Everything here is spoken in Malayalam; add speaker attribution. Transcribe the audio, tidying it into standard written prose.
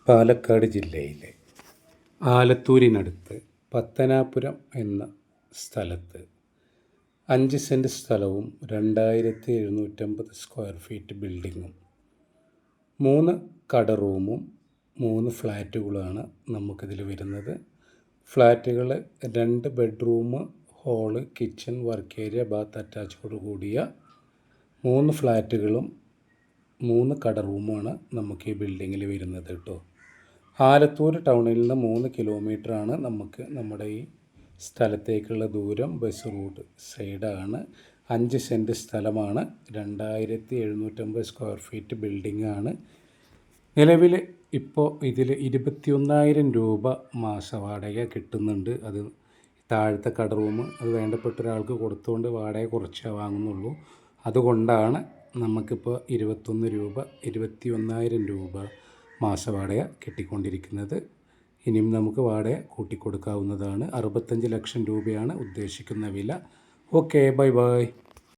Speaker 1: പാലക്കാട് ജില്ലയിലെ ആലത്തൂരിനടുത്ത് പത്തനാപുരം എന്ന സ്ഥലത്ത് 5 സെൻറ്റ് സ്ഥലവും 2750 സ്ക്വയർ ഫീറ്റ് ബിൽഡിങ്ങും 3 കട റൂമും 3 ഫ്ലാറ്റുകളാണ് നമുക്കിതിൽ വരുന്നത്. ഫ്ലാറ്റുകൾ 2 bedroom, hall, kitchen, work area, bath അറ്റാച്ചോട് കൂടിയ 3 ഫ്ലാറ്റുകളും 3 കട റൂമുമാണ് നമുക്ക് ഈ ബിൽഡിങ്ങിൽ വരുന്നത് കേട്ടോ. ആലത്തൂർ ടൗണിൽ നിന്ന് 3 കിലോമീറ്ററാണ് നമുക്ക് നമ്മുടെ ഈ സ്ഥലത്തേക്കുള്ള ദൂരം. ബസ് റൂട്ട് സൈഡാണ്. 5 സെൻറ്റ് സ്ഥലമാണ്. 2750 സ്ക്വയർ ഫീറ്റ് ബിൽഡിങ്ങാണ്. നിലവിൽ ഇപ്പോൾ ഇതിൽ 21,000 രൂപ മാസവാടക കിട്ടുന്നുണ്ട്. അത് താഴത്തെ കട റൂം അത് വേണ്ടപ്പെട്ട ഒരാൾക്ക് കൊടുത്തുകൊണ്ട് വാടക കുറച്ചേ വാങ്ങുന്നുള്ളൂ. അതുകൊണ്ടാണ് നമുക്കിപ്പോൾ 21,000 രൂപ മാസവാടക കിട്ടിക്കൊണ്ടിരിക്കുന്നത്. ഇനിയും നമുക്ക് വാടക കൂട്ടിക്കൊടുക്കാവുന്നതാണ്. 65 ലക്ഷം രൂപയാണ് ഉദ്ദേശിക്കുന്ന വില. Okay, bye bye.